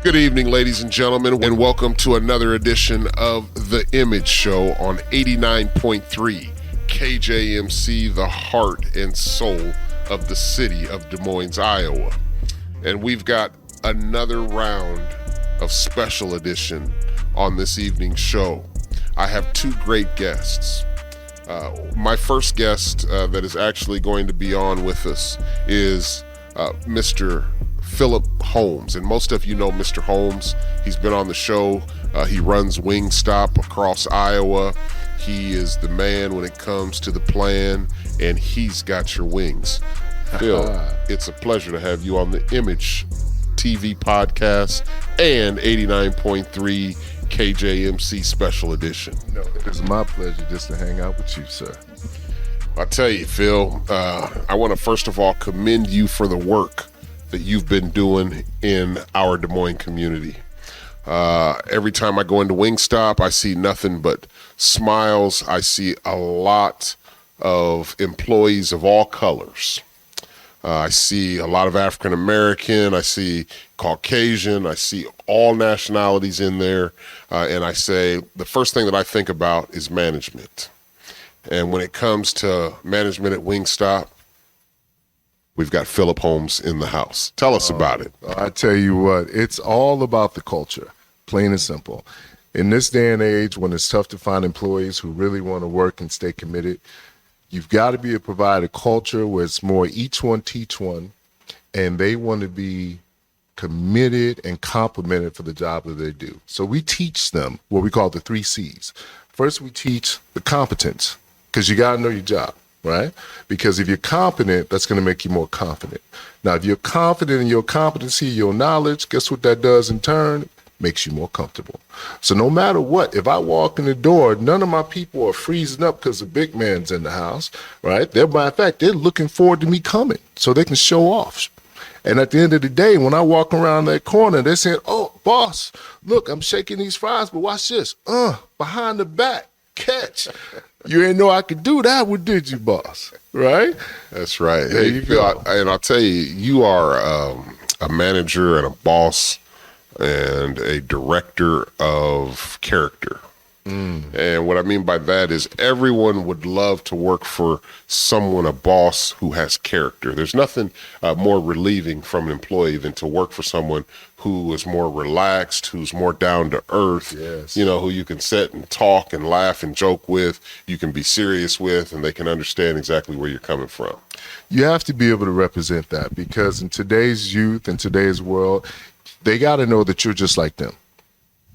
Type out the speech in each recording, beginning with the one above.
Good evening, ladies and gentlemen, and welcome to another edition of The I.M.A.G.E Show on 89.3 KJMC, the heart and soul of the city of Des Moines, Iowa. And we've got another round of special edition on this evening's show. I have two great guests. My first guest that is actually going to be on with us is Mr. Phillip Holmes, and most of you know Mr. Holmes. He's been on the show. He runs Wingstop across Iowa. He is the man when it comes to the plan, and he's got your wings. Phil, it's a pleasure to have you on the I.M.A.G.E TV podcast and 89.3 KJMC Special Edition. No, it is my pleasure just to hang out with you, sir. I tell you, Phil, I want to first of all commend you for the work that you've been doing in our Des Moines community. Every time I go into Wingstop, I see nothing but smiles. I see a lot of employees of all colors. I see a lot of African American, I see Caucasian, I see all nationalities in there. And I say, the first thing that I think about is management. And when it comes to management at Wingstop, we've got Phillip Holmes in the house. Tell us about it. I tell you what, it's all about the culture, plain and simple. In this day and age, when it's tough to find employees who really want to work and stay committed, you've got to be able to provide a culture where it's more each one teach one, and they want to be committed and complimented for the job that they do. So we teach them what we call the 3 C's. First, we teach the competence, because you got to know your job. Right? Because if you're competent, that's going to make you more confident. Now, if you're confident in your competency, your knowledge, guess what that does in turn? Makes you more comfortable. So no matter what, if I walk in the door, none of my people are freezing up because the big man's in the house, right? Matter of fact, they're looking forward to me coming so they can show off. And at the end of the day, when I walk around that corner, they're saying, oh, boss, look, I'm shaking these fries, but watch this. Behind the back, catch. You ain't know I could do that, what did you, boss? Right? That's right. There you go. And I'll tell you, you are a manager and a boss and a director of character. And what I mean by that is everyone would love to work for someone, a boss who has character. There's nothing more relieving from an employee than to work for someone who is more relaxed, who's more down to earth, yes. You know, who you can sit and talk and laugh and joke with, you can be serious with, and they can understand exactly where you're coming from. You have to be able to represent that, because in today's youth and today's world, they got to know that you're just like them.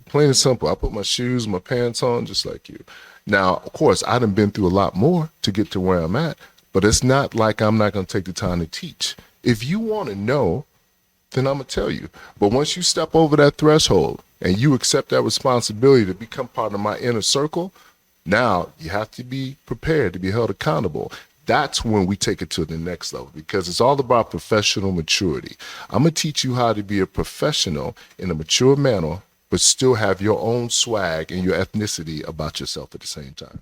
Plain and simple. I put my shoes, my pants on just like you. Now, of course, I done been through a lot more to get to where I'm at, but it's not like I'm not going to take the time to teach. If you want to know, then I'm going to tell you. But once you step over that threshold and you accept that responsibility to become part of my inner circle, now you have to be prepared to be held accountable. That's when we take it to the next level, because it's all about professional maturity. I'm going to teach you how to be a professional in a mature manner, but still have your own swag and your ethnicity about yourself at the same time.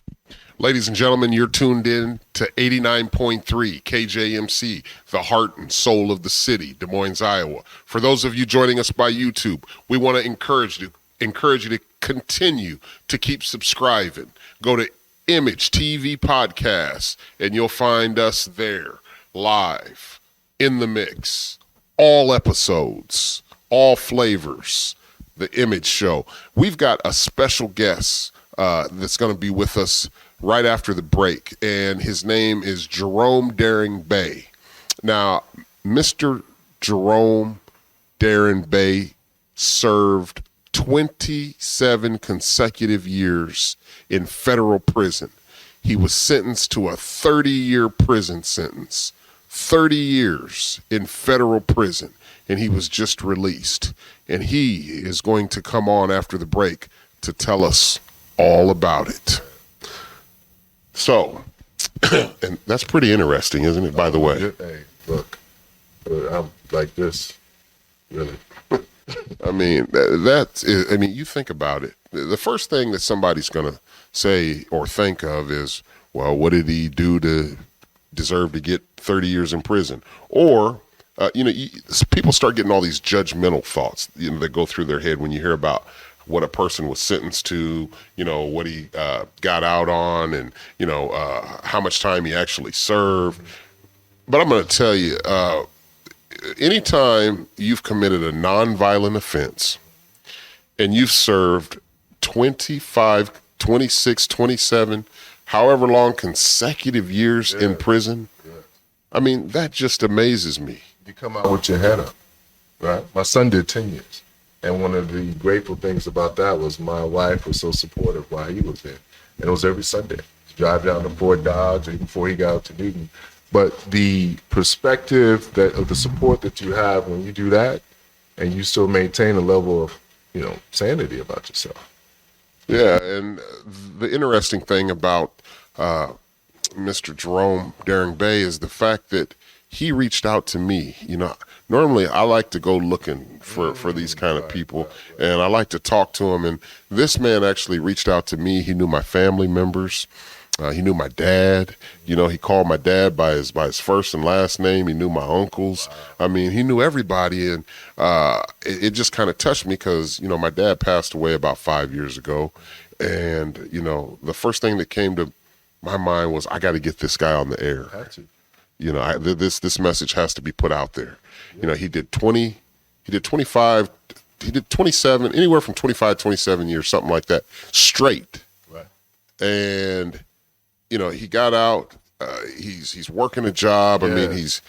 Ladies and gentlemen, you're tuned in to 89.3 KJMC, the heart and soul of the city, Des Moines, Iowa. For those of you joining us by YouTube, we want to encourage you to continue to keep subscribing. Go to I.M.A.G.E TV podcast, and you'll find us there, live, in the mix, all episodes, all flavors. The I.M.A.G.E Show. We've got a special guest that's going to be with us right after the break, and his name is Jerome Daring Bay. Now, Mr. Jerome Darren Bay served 27 consecutive years in federal prison. He was sentenced to a 30-year prison sentence, 30 years in federal prison, and he was just released. And he is going to come on after the break to tell us all about it. So, and that's pretty interesting, isn't it, by the way? Hey, look, I'm like this, really. I mean, you think about it. The first thing that somebody's going to say or think of is, well, what did he do to deserve to get 30 years in prison? Or, people start getting all these judgmental thoughts, that go through their head when you hear about what a person was sentenced to, what he got out on, and, how much time he actually served. But I'm going to tell you, anytime you've committed a nonviolent offense and you've served 25, 26, 27, however long consecutive years in prison, I mean, that just amazes me. You come out with your head up, right? My son did 10 years. And one of the grateful things about that was my wife was so supportive while he was there. And it was every Sunday. Drive down to Fort Dodge and before he got out to Newton. But the perspective of the support that you have when you do that, and you still maintain a level of, sanity about yourself. Yeah, and the interesting thing about Mr. Jerome Daring Bay is the fact that he reached out to me. Normally I like to go looking for these kind of people, and I like to talk to them. And this man actually reached out to me. He knew my family members. He knew my dad. He called my dad by his first and last name. He knew my uncles. I mean, he knew everybody, and it just kind of touched me because my dad passed away about 5 years ago, and the first thing that came to my mind was, I got to get this guy on the air. This message has to be put out there. He did 20, he did 25, he did 27, anywhere from 25, 27 years, something like that, straight. Right. And he got out. He's working a job. I mean, he's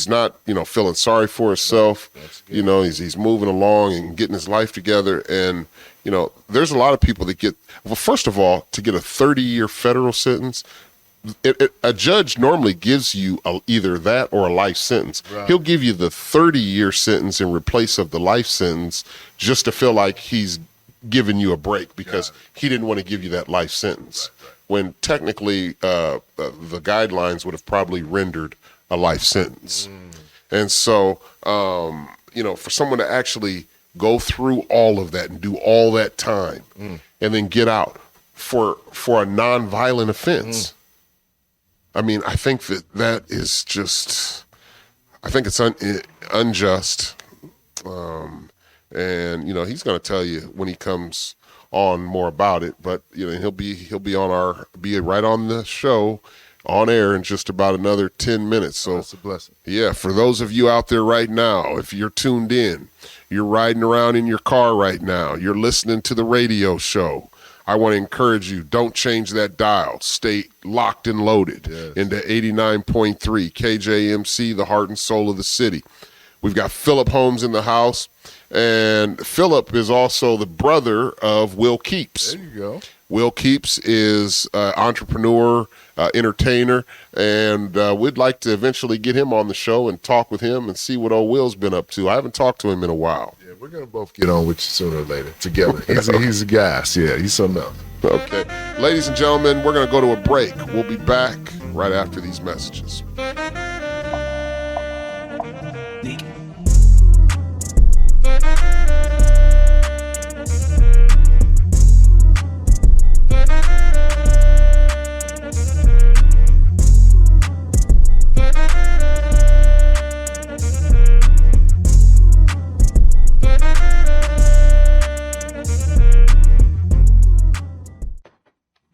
not feeling sorry for himself. He's moving along and getting his life together. And there's a lot of people that get. Well, first of all, to get a 30-year federal sentence, a judge normally gives you either that or a life sentence. Right. He'll give you the 30-year sentence in replace of the life sentence just to feel like he's giving you a break because he didn't want to give you that life sentence. Right. When technically the guidelines would have probably rendered a life sentence. And so, for someone to actually go through all of that and do all that time and then get out for a nonviolent offense, I mean, I think that is just, I think it's unjust. And, he's going to tell you when he comes on more about it, but he'll be right on the show on air in just about another 10 minutes. So that's a blessing. Yeah, for those of you out there right now, if you're tuned in, you're riding around in your car right now, you're listening to the radio show, I want to encourage you, don't change that dial. Stay locked and loaded into 89.3 KJMC, the heart and soul of the city. We've got Phillip Holmes in the house. And Phillip is also the brother of Wilkie House. There you go. Wilkie House is an entrepreneur, entertainer, and we'd like to eventually get him on the show and talk with him and see what old Will's been up to. I haven't talked to him in a while. Yeah, we're going to both get on with you sooner or later together. He's a gas. Yeah, he's something else. Okay. Ladies and gentlemen, we're going to go to a break. We'll be back right after these messages.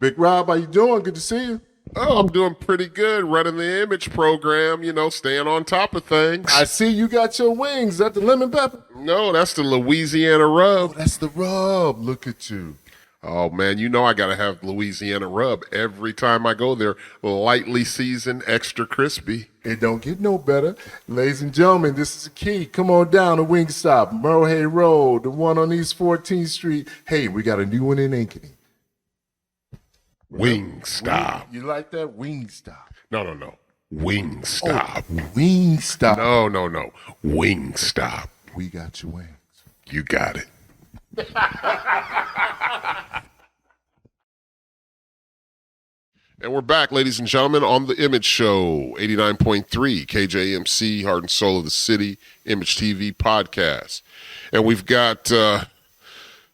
Big Rob, how you doing? Good to see you. Oh, I'm doing pretty good running the image program, staying on top of things. I see you got your wings. Is that the lemon pepper? No, that's the Louisiana rub. Oh, that's the rub. Look at you. Oh, man, I got to have Louisiana rub every time I go there. Lightly seasoned, extra crispy. It don't get no better. Ladies and gentlemen, this is the key. Come on down to Wingstop, Merle Road, the one on East 14th Street. Hey, we got a new one in Ankeny. Wingstop. You like that? Wingstop. No. Wingstop. Wingstop. No. Wingstop. We got your wings. You got it. And we're back, ladies and gentlemen, on the Image Show, 89.3 KJMC, Heart and Soul of the City, Image TV podcast. And we've got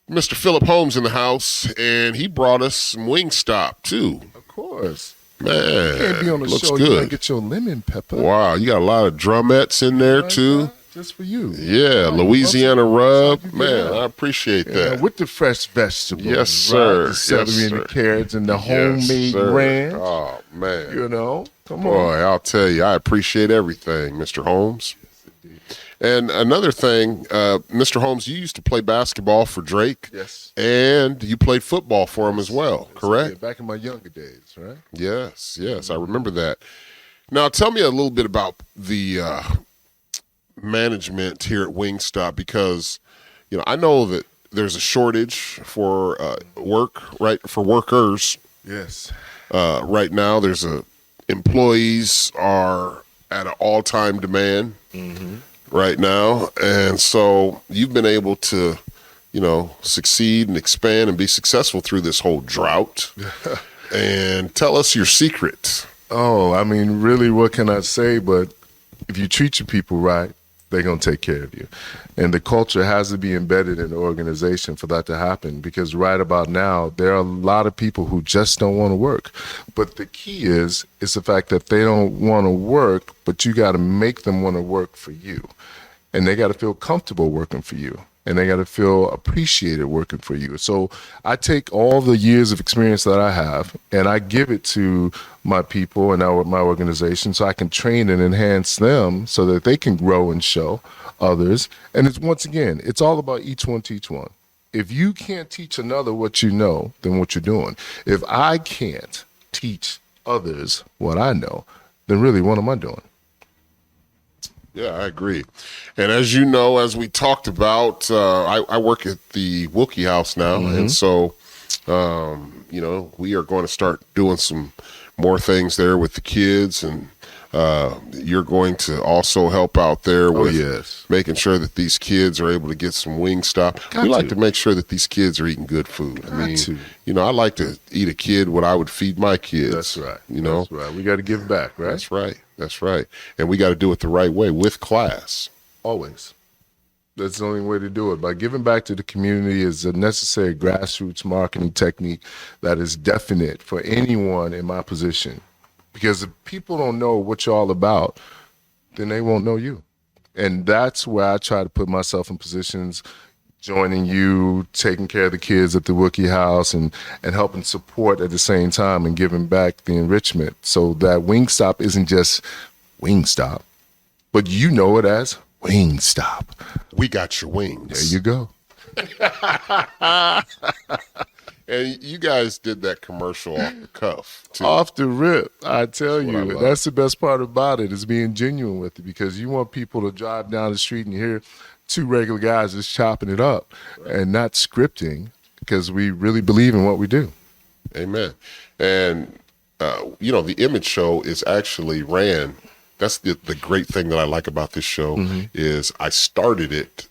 Mr. Phillip Holmes in the house, and he brought us some Wingstop, too. Of course. Man, You can't be on the looks show. good. You gotta get your lemon pepper. Wow, you got a lot of drumettes in there, too. Just for you. Yeah, Louisiana rub. Man, I appreciate that. With the fresh vegetables. Yes, sir. Right? The celery Yes, and sir. the carrots and the Yes, homemade sir. ranch. Oh, man. You know? Come Boy, on. I'll tell you, I appreciate everything, Mr. Holmes. And another thing, Mr. Holmes, you used to play basketball for Drake. Yes. And you played football for him as well, correct? Yeah, back in my younger days, right? Yes, I remember that. Now, tell me a little bit about the management here at Wingstop, because, you know, I know that there's a shortage for work, right, for workers. Yes. Right now, employees are at an all-time demand right now, and so you've been able to, you know, succeed and expand and be successful through this whole drought. And tell us your secret. Oh, I mean, really, what can I say? But if you treat your people right, they're going to take care of you. And the culture has to be embedded in the organization for that to happen, because right about now, there are a lot of people who just don't want to work. But the key is the fact that they don't want to work, but you got to make them want to work for you. And they got to feel comfortable working for you. And they got to feel appreciated working for you. So I take all the years of experience that I have and I give it to my people and my organization so I can train and enhance them so that they can grow and show others. And it's, once again, it's all about each one teach one. If you can't teach another what you know, then what you're doing. If I can't teach others what I know, then really what am I doing? Yeah, I agree. And as you know, as we talked about, I work at the Wilkie House now. And so, you know, we are going to start doing some more things there with the kids. And you're going to also help out there with making sure that these kids are able to get some Wingstop. We like to make sure that these kids are eating good food. I mean, you know, I like to eat a kid what I would feed my kids. That's right. You know, that's right. We got to give back, right? That's right. That's right. And we got to do it the right way with class. Always. That's the only way to do it. By giving back to the community is a necessary grassroots marketing technique that is definite for anyone in my position. Because if people don't know what you're all about, then they won't know you. And that's where I try to put myself in positions, joining you, taking care of the kids at the Wilkie House, and helping support at the same time and giving back the enrichment so that Wingstop isn't just Wingstop, but you know it as Wingstop. We got your wings. There you go. And you guys did that commercial off the cuff, too. Off the rip, I tell That's what I you. love. That's the best part about it, is being genuine with it, because you want people to drive down the street and hear two regular guys just chopping it up and not scripting, because we really believe in what we do. Amen. And, you know, the Image Show is actually ran. That's the great thing that I like about this show is I started it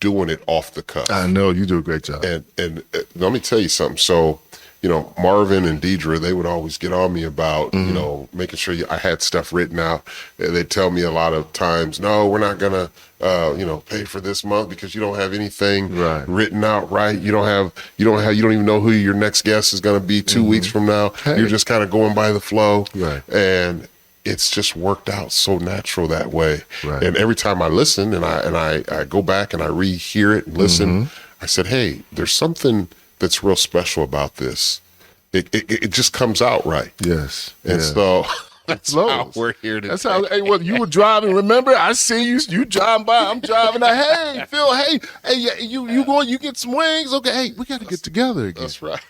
doing it off the cuff. I know you do a great job. And let me tell you something. So, you know, Marvin and Deidre, they would always get on me about, you know, making sure I had stuff written out. They'd tell me a lot of times, no, we're not going to, you know, pay for this month because you don't have anything written out right. You don't even know who your next guest is going to be 2 weeks from now. Hey. You're just kind of going by the flow. Right. And it's just worked out so natural that way. Right. And every time I listen and I go back and I rehear it and listen, I said, hey, there's something that's real special about this. It just comes out right. Yes. And so that's how we're here today. That's how. Hey, well, you were driving. Remember, I see you driving by. I'm driving. Hey, Phil. Hey, you going? You get some wings? Okay. Hey, we got to get together again. That's right.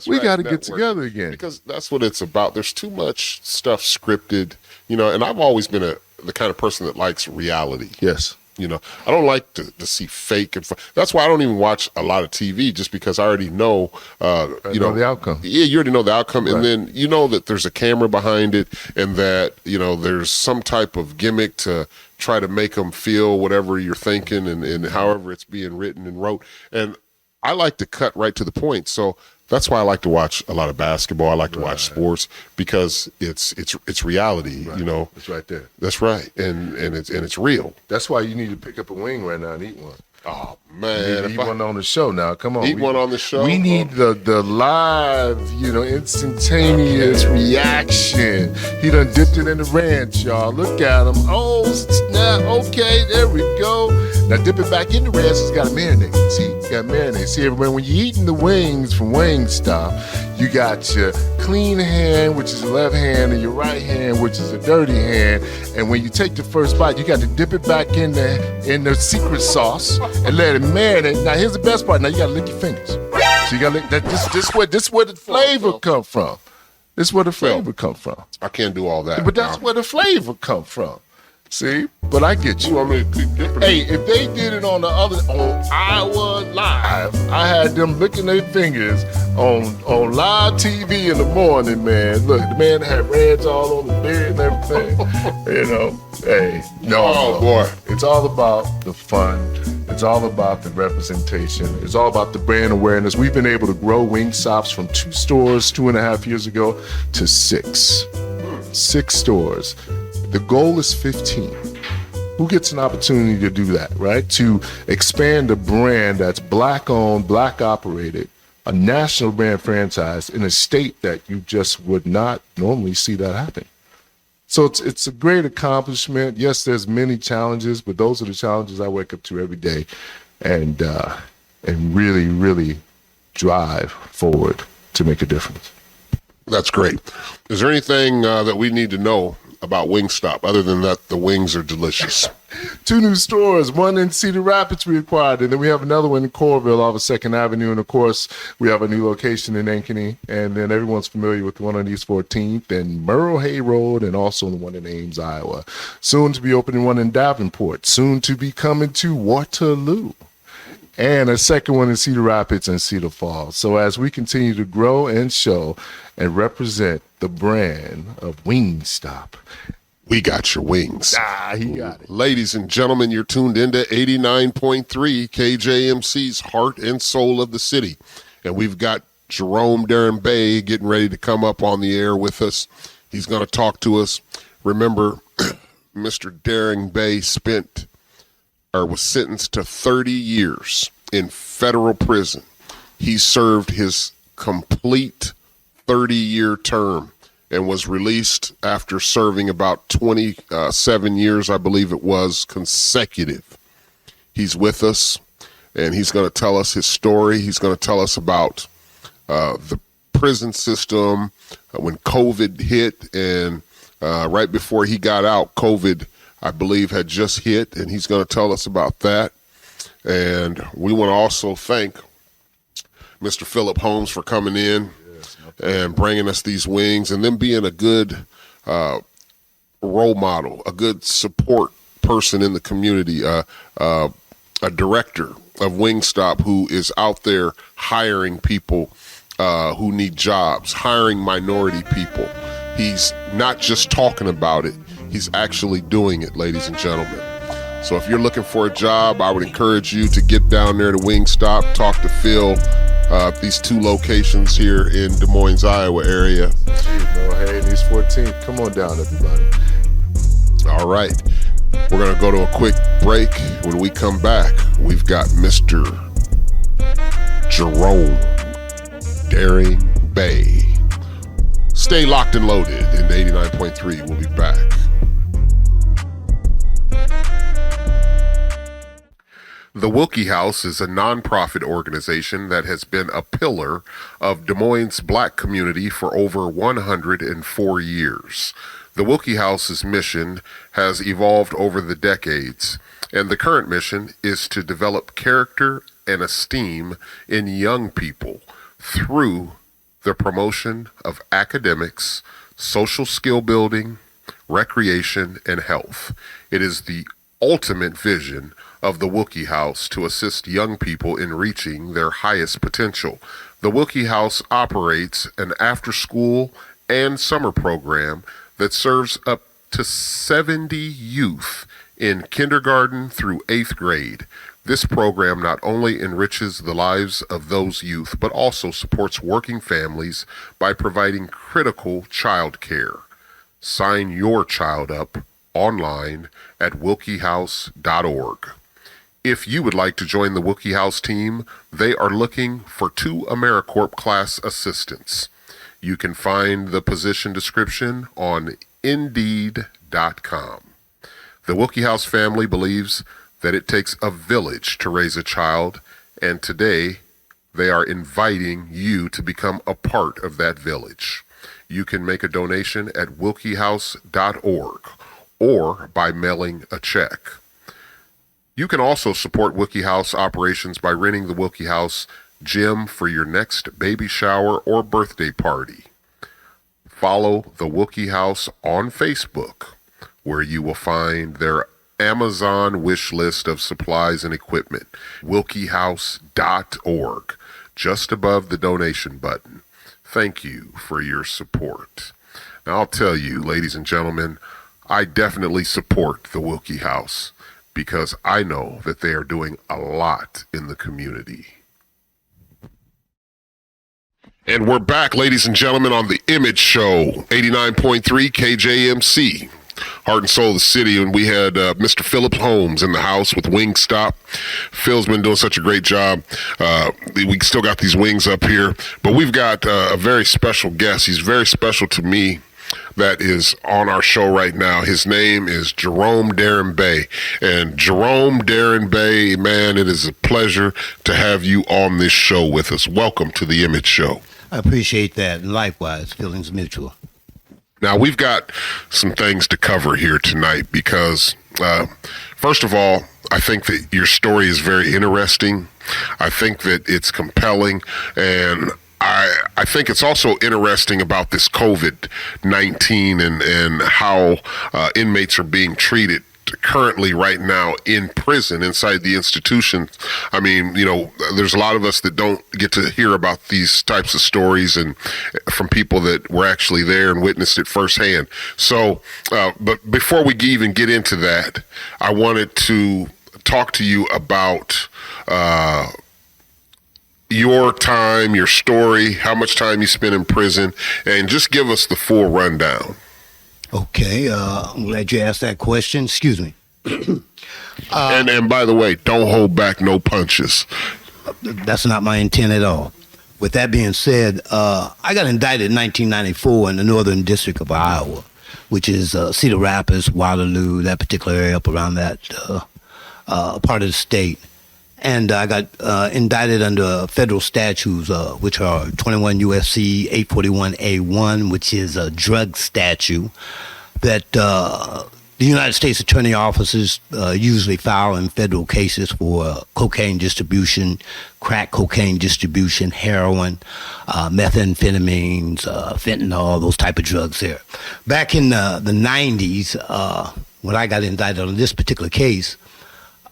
We got to get together again, because that's what it's about. There's too much stuff scripted, you know. And I've always been the kind of person that likes reality. Yes. You know, I don't like to see fake and that's why I don't even watch a lot of TV, just because I already know, you know the outcome. Yeah, you already know the outcome, Right. and then you know that there's a camera behind it, and that there's some type of gimmick to try to make them feel whatever you're thinking, and however it's being written and wrote. And I like to cut right to the point, so that's why I like to watch a lot of basketball. I like to watch sports, because it's reality. Right. You know, It's right there. that's right, and it's real. That's why you need to pick up a wing right now and eat one. Oh You man, need to eat one on the show now. Come on. Eat one on the show? We need the live, instantaneous reaction. He done dipped it in the ranch, y'all. Look at him. Oh, snap. Okay, there we go. Now dip it back in the ranch. It's got to marinate. See, it's got to marinate. See, everyone, when you're eating the wings from Wingstop, you got your clean hand, which is your left hand, and your right hand, which is a dirty hand. And when you take the first bite, you got to dip it back in the secret sauce and let it marinate. Now here's the best part. Now you got to lick your fingers. So you got to lick that. This where the flavor come from. This is where the flavor come from. I can't do all that. But that's where the flavor come from. See? But I get you. You want me to keep dipping? Hey, if they did it on Iowa Live, I had them licking their fingers on live TV in the morning, man. Look, the man had ranch all on the bed and everything. Hey, no, boy. It's all about the fun. It's all about the representation. It's all about the brand awareness. We've been able to grow Wingstops from 2 stores 2.5 years ago to 6. 6 stores. The goal is 15. Who gets an opportunity to do that, right? To expand a brand that's Black owned, Black operated, a national brand franchise in a state that you just would not normally see that happen. So it's a great accomplishment. Yes, there's many challenges, but those are the challenges I wake up to every day, and really, really drive forward to make a difference. That's great. Is there anything that we need to know about Wingstop other than that the wings are delicious? 2 new stores, one in Cedar Rapids we acquired, and then we have another one in Coralville off of 2nd Avenue, and of course we have a new location in Ankeny, and then everyone's familiar with the one on East 14th and Merle Hay Road, and also the one in Ames, Iowa. Soon to be opening one in Davenport, soon to be coming to Waterloo, and a second one in Cedar Rapids and Cedar Falls. So as we continue to grow and show and represent the brand of Wingstop, We got your wings. he got it. Ladies and gentlemen, you're tuned into 89.3 KJMC's Heart and Soul of the City. And we've got Jerome Daring Bay getting ready to come up on the air with us. He's going to talk to us. Remember, Mr. Daring Bay was sentenced to 30 years in federal prison. He served his complete 30-year term and was released after serving about 27 years, I believe it was, consecutive. He's with us, and he's going to tell us his story. He's going to tell us about the prison system when COVID hit, and right before he got out, COVID, I believe, had just hit, and he's going to tell us about that. And we want to also thank Mr. Phillip Holmes for coming in and bringing us these wings, and them being a good role model, a good support person in the community, a director of Wingstop who is out there hiring people who need jobs, hiring minority people. He's not just talking about it, he's actually doing it, ladies and gentlemen. So if you're looking for a job, I would encourage you to get down there to Wingstop, talk to Phil. These 2 locations here in Des Moines, Iowa area. Hey, East 14th. Come on down, everybody. All right. We're going to go to a quick break. When we come back, we've got Mr. Jerome Daring Bay. Stay locked and loaded in 89.3. We'll be back. The Wilkie House is a nonprofit organization that has been a pillar of Des Moines' Black community for over 104 years. The Wilkie House's mission has evolved over the decades, and the current mission is to develop character and esteem in young people through the promotion of academics, social skill building, recreation, and health. It is the ultimate vision of the Wilkie House to assist young people in reaching their highest potential. The Wilkie House operates an after-school and summer program that serves up to 70 youth in kindergarten through 8th grade. This program not only enriches the lives of those youth, but also supports working families by providing critical child care. Sign your child up online at wilkiehouse.org. If you would like to join the Wilkie House team, they are looking for 2 AmeriCorps class assistants. You can find the position description on Indeed.com. The Wilkie House family believes that it takes a village to raise a child, and today they are inviting you to become a part of that village. You can make a donation at wilkiehouse.org or by mailing a check. You can also support Wilkie House operations by renting the Wilkie House gym for your next baby shower or birthday party. Follow the Wilkie House on Facebook, where you will find their Amazon wish list of supplies and equipment, wilkiehouse.org, just above the donation button. Thank you for your support. Now, I'll tell you, ladies and gentlemen, I definitely support the Wilkie House because I know that they are doing a lot in the community. And we're back, ladies and gentlemen, on the I.M.A.G.E show, 89.3 KJMC. Heart and soul of the city, and we had Mr. Phillip Holmes in the house with Wingstop. Phil's been doing such a great job. We still got these wings up here, but we've got a very special guest. He's very special to me. That is on our show right now. His name is Jerome Daring Bay. And Jerome Daring Bay, man, it is a pleasure to have you on this show with us. Welcome to the I.M.A.G.E show. I appreciate that. Likewise, feelings mutual. Now, we've got some things to cover here tonight because, first of all, I think that your story is very interesting. I think that it's compelling, and I think it's also interesting about this COVID-19 and how inmates are being treated currently right now in prison inside the institution. I mean, you know, there's a lot of us that don't get to hear about these types of stories and from people that were actually there and witnessed it firsthand. So, but before we even get into that, I wanted to talk to you about your time, your story, how much time you spent in prison, and just give us the full rundown. Okay, I'm glad you asked that question. Excuse me. And by the way, don't hold back no punches. That's not my intent at all. With that being said, I got indicted in 1994 in the Northern District of Iowa, which is Cedar Rapids, Waterloo, that particular area up around that part of the state. And I got indicted under federal statutes, which are 21 U.S.C. 841A1, which is a drug statute that the United States Attorney offices usually file in federal cases for cocaine distribution, crack cocaine distribution, heroin, methamphetamines, fentanyl, those type of drugs there. Back in the 90s, when I got indicted on this particular case,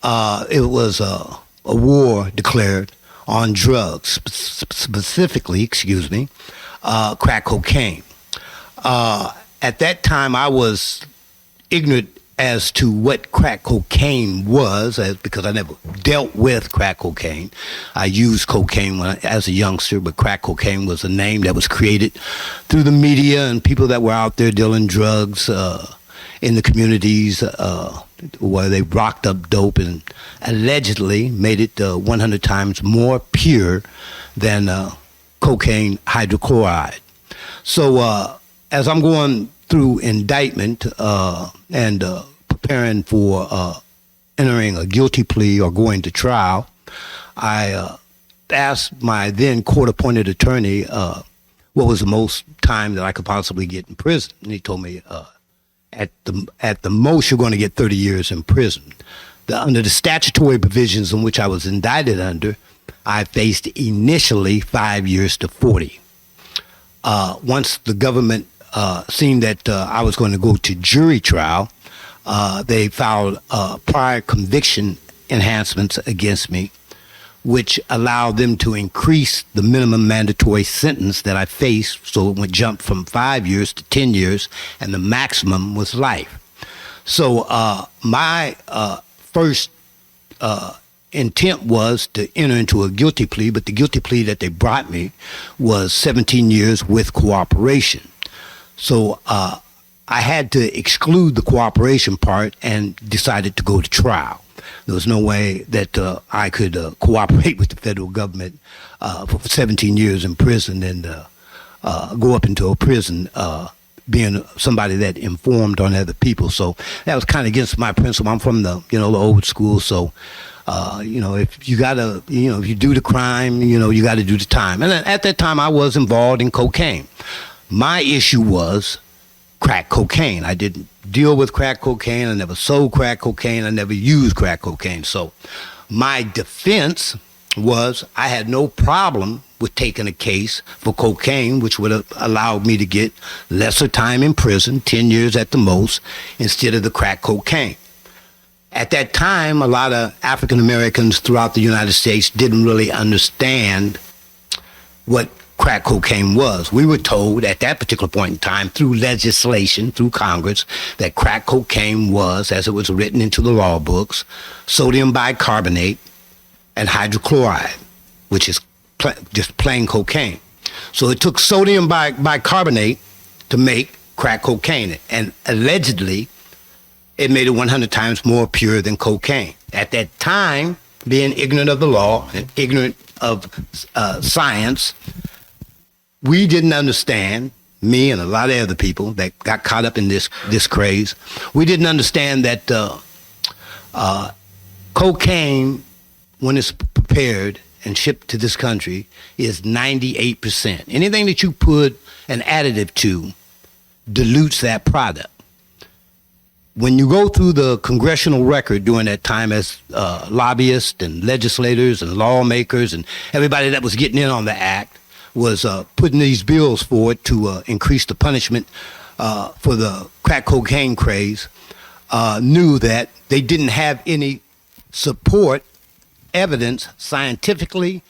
it was a war declared on drugs, specifically, crack cocaine. At that time, I was ignorant as to what crack cocaine was, because I never dealt with crack cocaine. I used cocaine as a youngster, but crack cocaine was a name that was created through the media and people that were out there dealing drugs in the communities where they rocked up dope and allegedly made it 100 times more pure than cocaine hydrochloride. So as I'm going through indictment and preparing for entering a guilty plea or going to trial, I asked my then court-appointed attorney what was the most time that I could possibly get in prison. And he told me, at the most, you're going to get 30 years in prison. Under the statutory provisions in which I was indicted under, I faced initially 5 years to 40. Once the government seen that I was going to go to jury trial, they filed prior conviction enhancements against me, which allowed them to increase the minimum mandatory sentence that I faced. So it would jump from 5 years to 10 years, and the maximum was life. So my first intent was to enter into a guilty plea, but the guilty plea that they brought me was 17 years with cooperation. So I had to exclude the cooperation part and decided to go to trial. There was no way that I could cooperate with the federal government for 17 years in prison and go up into a prison being somebody that informed on other people. So that was kind of against my principle. I'm from the the old school. So if you gotta if you do the crime, you got to do the time. And at that time, I was involved in cocaine. My issue was crack cocaine. I didn't deal with crack cocaine. I never sold crack cocaine. I never used crack cocaine. So my defense was I had no problem with taking a case for cocaine, which would have allowed me to get lesser time in prison, 10 years at the most, instead of the crack cocaine. At that time, a lot of African Americans throughout the United States didn't really understand what crack cocaine was. We were told at that particular point in time through legislation, through Congress, that crack cocaine was, as it was written into the law books, sodium bicarbonate and hydrochloride, which is just plain cocaine. So it took sodium bicarbonate to make crack cocaine, and allegedly it made it 100 times more pure than cocaine. At that time, being ignorant of the law and ignorant of science, we didn't understand, me and a lot of other people that got caught up in this craze, we didn't understand that cocaine, when it's prepared and shipped to this country, is 98%. Anything that you put an additive to dilutes that product. When you go through the congressional record during that time as lobbyists and legislators and lawmakers and everybody that was getting in on the act, was putting these bills forward to increase the punishment for the crack cocaine craze, knew that they didn't have any support, evidence, scientifically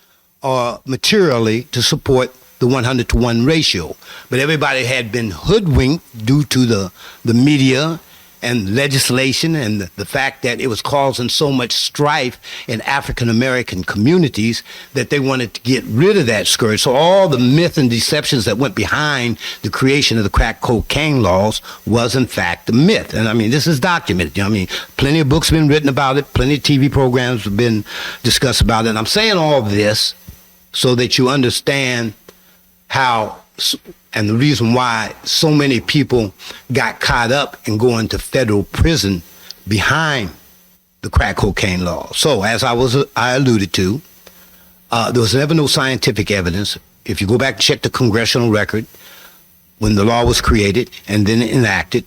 or materially, to support the 100-to-1 ratio. But everybody had been hoodwinked due to the media and legislation and the fact that it was causing so much strife in African American communities that they wanted to get rid of that scourge. So all the myth and deceptions that went behind the creation of the crack cocaine laws was in fact a myth. And I mean, this is documented. Plenty of books have been written about it. Plenty of TV programs have been discussed about it. And I'm saying all this so that you understand how and the reason why so many people got caught up in going to federal prison behind the crack cocaine law. So as I alluded to, there was never no scientific evidence. If you go back and check the congressional record, when the law was created and then enacted,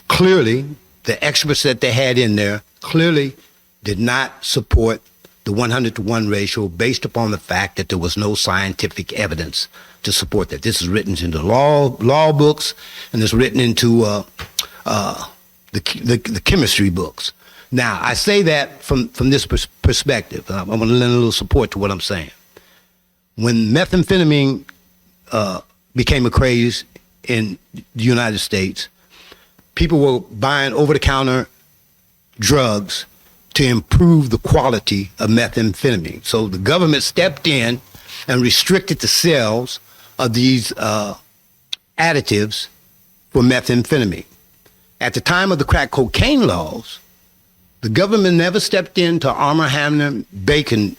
clearly the experts that they had in there clearly did not support the 100-to-1 ratio based upon the fact that there was no scientific evidence to support that. This is written into law books, and it's written into the chemistry books. Now, I say that from this perspective. I want to lend a little support to what I'm saying. When methamphetamine became a craze in the United States, people were buying over-the-counter drugs to improve the quality of methamphetamine. So the government stepped in and restricted the sales of these additives for methamphetamine. At the time of the crack cocaine laws, the government never stepped into Armour Hammer Bacon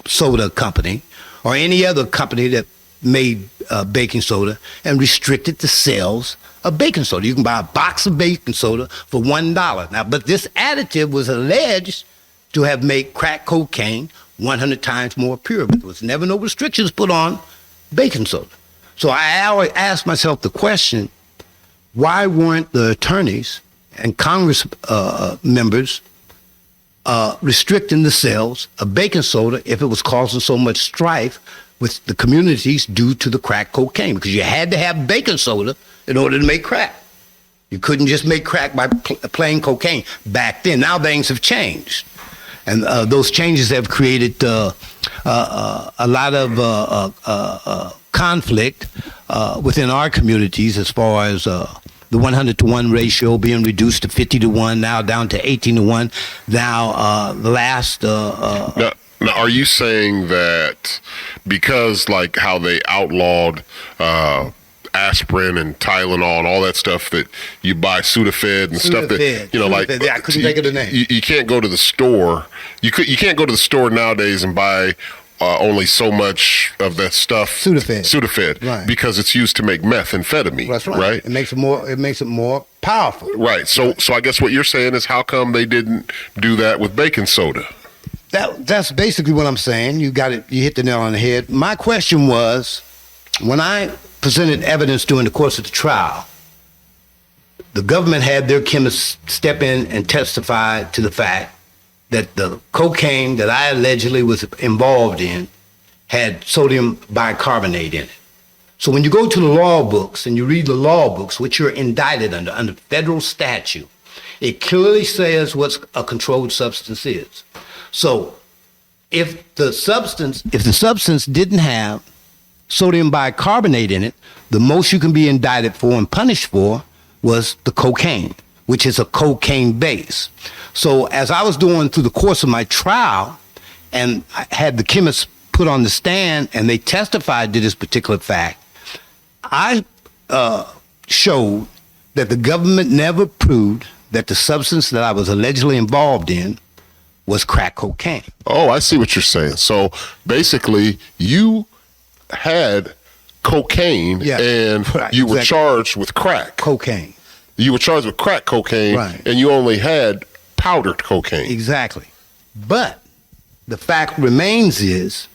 soda company or any other company that made baking soda and restricted the sales of baking soda. You can buy a box of baking soda for $1. Now, but this additive was alleged to have made crack cocaine 100 times more pure, but there was never no restrictions put on baking soda. So I always asked myself the question, why weren't the attorneys and Congress members restricting the sales of baking soda if it was causing so much strife with the communities due to the crack cocaine? Because you had to have baking soda in order to make crack. You couldn't just make crack by plain cocaine back then. Now things have changed. And those changes have created a lot of conflict within our communities as far as the 100-to-1 ratio being reduced to 50-to-1, now down to 18-to-1. Now, the last... Now, are you saying that because, like, how they outlawed aspirin and Tylenol and all that stuff that you buy, Sudafed and stuff that, you know, like, yeah, I couldn't think of the name. You can't go to the store. You can't go to the store nowadays and buy only so much of that stuff. Sudafed, right? Because it's used to make methamphetamine. That's right. It makes it more powerful. Right. So I guess what you're saying is, how come they didn't do that with baking soda? That's basically what I'm saying. You got it. You hit the nail on the head. My question was, when I presented evidence during the course of the trial, the government had their chemists step in and testify to the fact that the cocaine that I allegedly was involved in had sodium bicarbonate in it. So when you go to the law books and you read the law books, which you're indicted under federal statute, it clearly says what a controlled substance is. So if the substance didn't have sodium bicarbonate in it, the most you can be indicted for and punished for was the cocaine, which is a cocaine base. So as I was doing through the course of my trial, and I had the chemists put on the stand and they testified to this particular fact, I showed that the government never proved that the substance that I was allegedly involved in was crack cocaine. Oh, I see what you're saying. So basically, you had cocaine, and you were charged with crack cocaine. You were charged with crack cocaine, right, and you only had powdered cocaine. Exactly. But the fact remains is,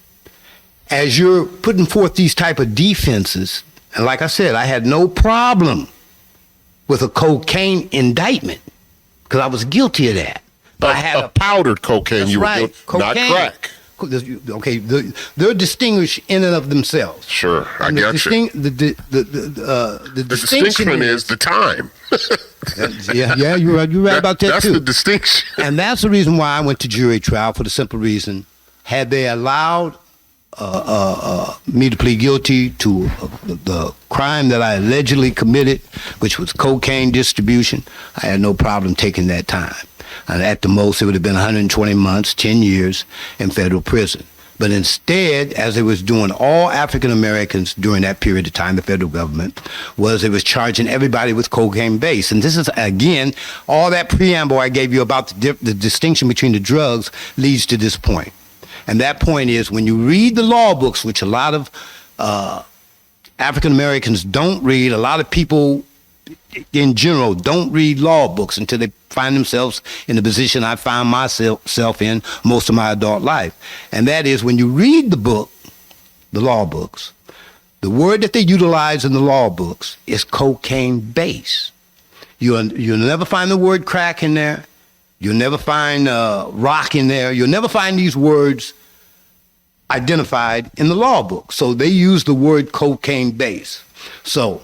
as you're putting forth these type of defenses, and like I said, I had no problem with a cocaine indictment because I was guilty of that. But I had a powdered cocaine. That's you were right, guilty, cocaine. Not crack. Okay, they're distinguished in and of themselves. Sure, I get you. The distinction is the time. yeah, you're right about that too. That's the distinction. And that's the reason why I went to jury trial, for the simple reason, had they allowed me to plead guilty to the crime that I allegedly committed, which was cocaine distribution, I had no problem taking that time. And at the most, it would have been 120 months, 10 years in federal prison. But instead, as they was doing all African Americans during that period of time, the federal government, was it was charging everybody with cocaine base. And this is, again, all that preamble I gave you about the distinction between the drugs leads to this point. And that point is, when you read the law books, which a lot of African Americans don't read, a lot of people in general don't read law books until they find themselves in the position I found myself in most of my adult life. And that is, when you read the book, the law books, the word that they utilize in the law books is cocaine base. You'll never find the word crack in there. You'll never find rock in there. You'll never find these words identified in the law book. So they use the word cocaine base. So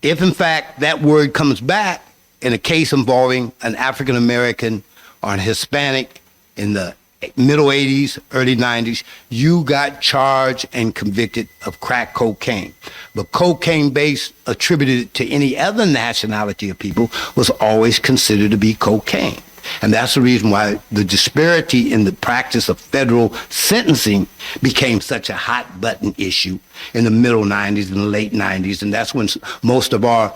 if in fact that word comes back in a case involving an African American or an Hispanic in the middle 80s, early 90s, you got charged and convicted of crack cocaine. But cocaine base attributed to any other nationality of people was always considered to be cocaine. And that's the reason why the disparity in the practice of federal sentencing became such a hot button issue in the middle 90s and the late 90s. And that's when most of our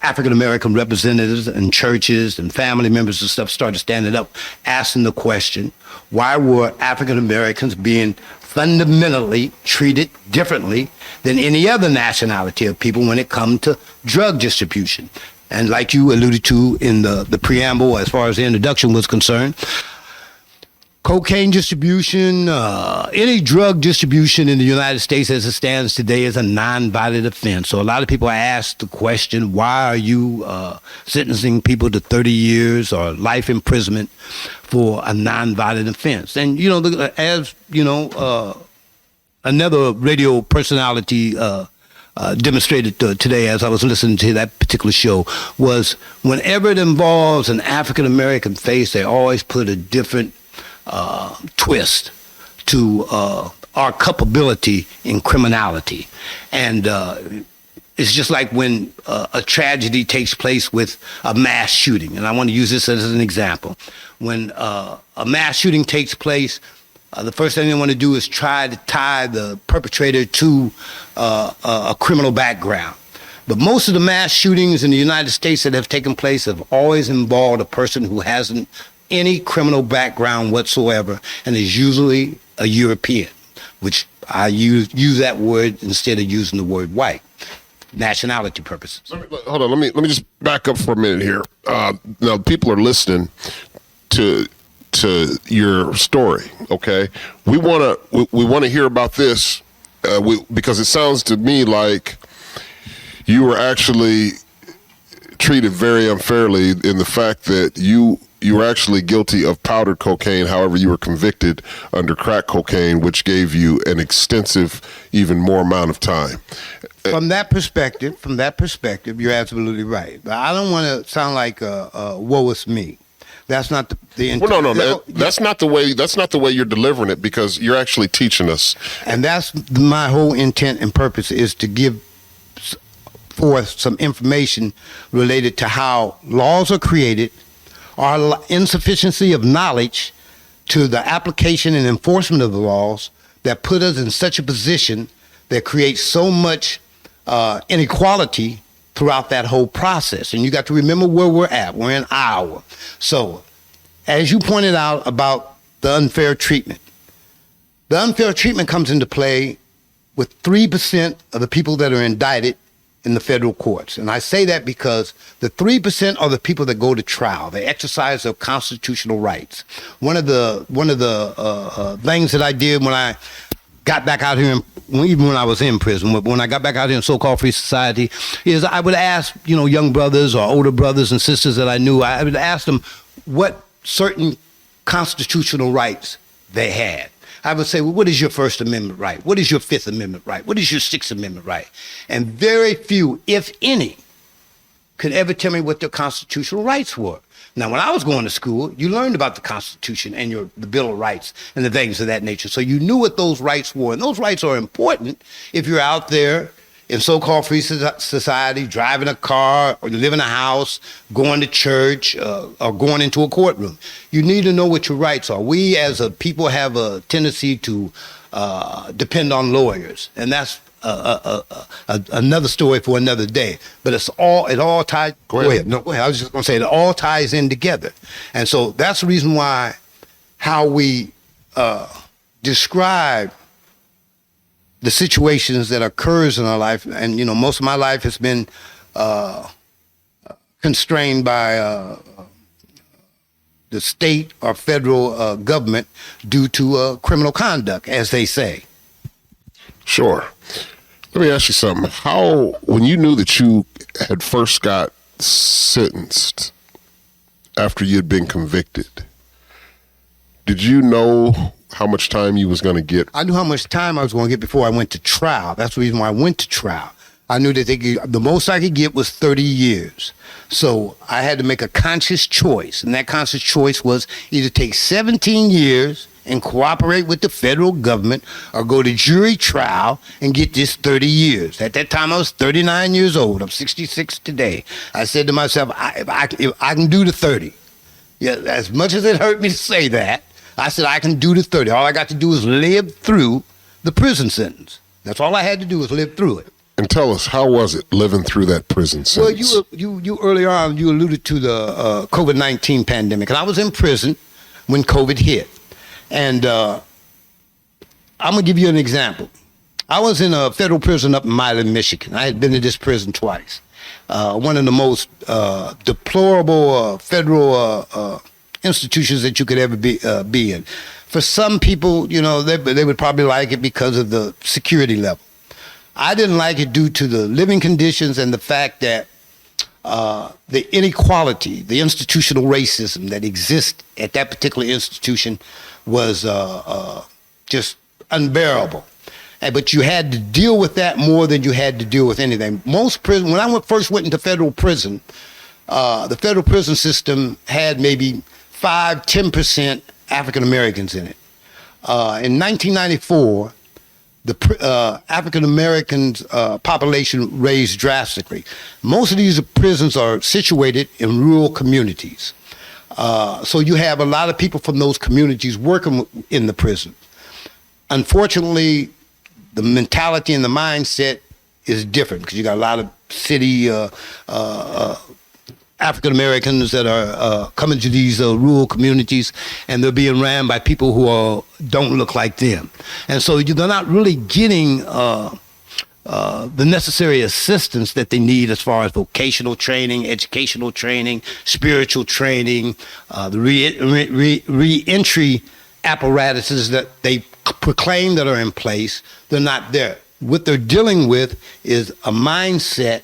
African American representatives and churches and family members and stuff started standing up, asking the question, why were African Americans being fundamentally treated differently than any other nationality of people when it comes to drug distribution? And like you alluded to in the preamble, as far as the introduction was concerned, cocaine distribution, any drug distribution in the United States as it stands today is a non-violent offense. So a lot of people ask the question, why are you sentencing people to 30 years or life imprisonment for a non-violent offense? And, you know, as, you know, another radio personality demonstrated today as I was listening to that particular show was whenever it involves an African American face, they always put a different twist to our culpability in criminality. And it's just like when a tragedy takes place with a mass shooting. And I want to use this as an example. When a mass shooting takes place, the first thing they want to do is try to tie the perpetrator to a criminal background. But most of the mass shootings in the United States that have taken place have always involved a person who hasn't any criminal background whatsoever, and is usually a European, which I use that word instead of using the word white. Nationality purposes. Hold on, let me just back up for a minute here. Now people are listening to your story. Okay, we want to hear about this because it sounds to me like you were actually treated very unfairly in the fact that you were actually guilty of powdered cocaine. However, you were convicted under crack cocaine, which gave you an extensive, even more amount of time. From that perspective, you're absolutely right. But I don't want to sound like woe is me. That's not the intent. Well, no, that's not the way. That's not the way you're delivering it, because you're actually teaching us. And that's my whole intent and purpose, is to give forth some information related to how laws are created, our insufficiency of knowledge to the application and enforcement of the laws that put us in such a position that creates so much inequality throughout that whole process. And you got to remember where we're at. We're in Iowa. So, as you pointed out about the unfair treatment comes into play with 3% of the people that are indicted in the federal courts. And I say that because the 3% are the people that go to trial. They exercise their constitutional rights. One of the things that I did when I got back out here, even when I was in prison, when I got back out here in so-called free society, is I would ask, young brothers or older brothers and sisters that I knew, I would ask them what certain constitutional rights they had. I would say, well, what is your First Amendment right? What is your Fifth Amendment right? What is your Sixth Amendment right? And very few, if any, could ever tell me what their constitutional rights were. Now, when I was going to school, you learned about the Constitution and the Bill of Rights and the things of that nature. So you knew what those rights were. And those rights are important if you're out there in so-called free society, driving a car, or you live in a house, going to church, or going into a courtroom. You need to know what your rights are. We as a people have a tendency to depend on lawyers, and that's another story for another day. But it all ties. Go ahead. No, go ahead. I was just going to say it all ties in together, and so that's the reason why how we describe the situations that occurs in our life, and most of my life has been constrained by the state or federal government due to criminal conduct, as they say. Sure. Let me ask you something. When you knew that you had first got sentenced after you'd been convicted, did you know how much time you was going to get? I knew how much time I was going to get before I went to trial. That's the reason why I went to trial. I knew that the most I could get was 30 years. So I had to make a conscious choice, and that conscious choice was either take 17 years and cooperate with the federal government, or go to jury trial and get this 30 years. At that time, I was 39 years old. I'm 66 today. I said to myself, if I can do the 30. Yeah, as much as it hurt me to say that, I said, I can do the 30. All I got to do is live through the prison sentence. That's all I had to do, was live through it. And tell us, how was it living through that prison sentence? Well, you earlier on, you alluded to the COVID-19 pandemic. And I was in prison when COVID hit. And I'm going to give you an example. I was in a federal prison up in Milan, Michigan. I had been to this prison twice. One of the most deplorable federal institutions that you could ever be in. For some people, they would probably like it because of the security level. I didn't like it due to the living conditions and the fact that the inequality, the institutional racism that exists at that particular institution was just unbearable. but you had to deal with that more than you had to deal with anything. Most prison, when I first went into federal prison, the federal prison system had maybe 5-10% African Americans in it. In 1994, the African Americans population raised drastically. Most of these prisons are situated in rural communities. So you have a lot of people from those communities working in the prison. Unfortunately, the mentality and the mindset is different because you got a lot of city African Americans that are coming to these rural communities, and they're being ran by people who don't look like them. And so they're not really getting the necessary assistance that they need as far as vocational training, educational training, spiritual training, the re-entry apparatuses that they proclaim that are in place. They're not there. What they're dealing with is a mindset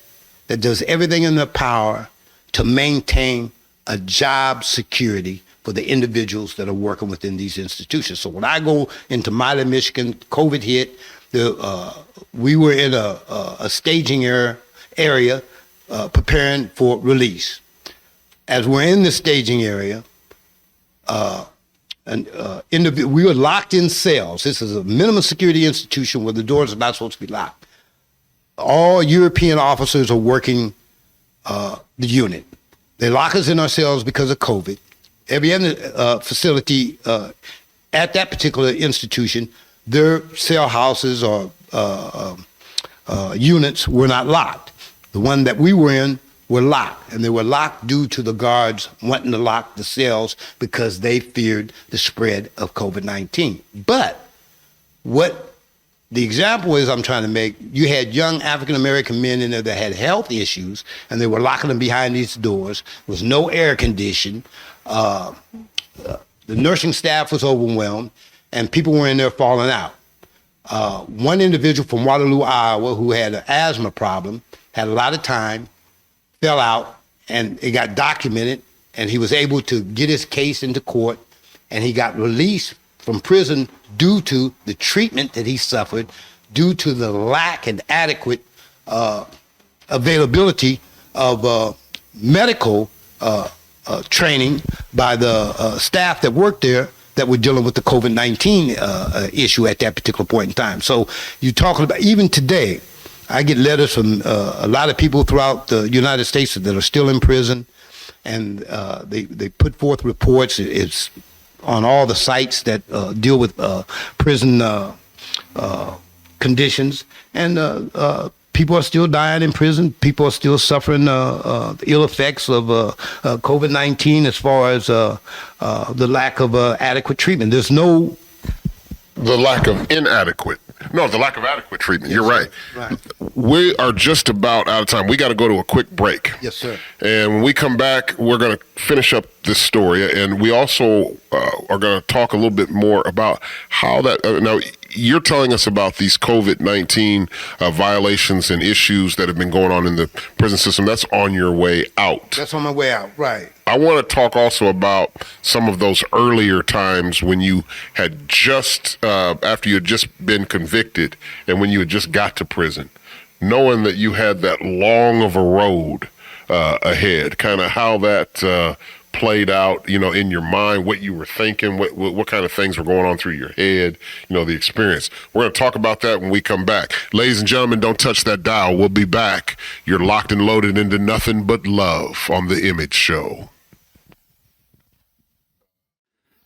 that does everything in their power to maintain a job security for the individuals that are working within these institutions. So when I go into Milan, Michigan, COVID hit, we were in a staging area preparing for release. As we're in the staging area, we were locked in cells. This is a minimum security institution where the doors are not supposed to be locked. All European officers are working the unit. They lock us in our cells because of COVID. Every other facility at that particular institution, their cell houses or units were not locked. The one that we were in were locked, and they were locked due to the guards wanting to lock the cells because they feared the spread of COVID-19. But what the example is I'm trying to make, you had young African-American men in there that had health issues, and they were locking them behind these doors. There was no air condition. The nursing staff was overwhelmed, and people were in there falling out. One individual from Waterloo, Iowa, who had an asthma problem, had a lot of time, fell out, and it got documented, and he was able to get his case into court, and he got released from prison due to the treatment that he suffered, due to the lack and adequate availability of medical training by the staff that worked there that were dealing with the COVID-19 issue at that particular point in time. So you're talking about, even today, I get letters from a lot of people throughout the United States that are still in prison, and they put forth reports. It's on all the sites that deal with prison conditions, and people are still dying in prison. People are still suffering the ill effects of COVID-19 as far as the lack of adequate treatment. There's no... The lack of adequate treatment. Yes, You're right. Right. We are just about out of time. We got to go to a quick break. Yes, sir. And when we come back, we're going to finish up this story. And we also are going to talk a little bit more about how that... now, you're telling us about these COVID-19 violations and issues that have been going on in the prison system. That's on your way out. That's on my way out, right. I want to talk also about some of those earlier times when you had just, after you had just been convicted and when you had just got to prison, knowing that you had that long of a road ahead, kind of how that played out, in your mind, what you were thinking, what kind of things were going on through your head, the experience. We're going to talk about that when we come back. Ladies and gentlemen, don't touch that dial. We'll be back. You're locked and loaded into nothing but love on The Image Show.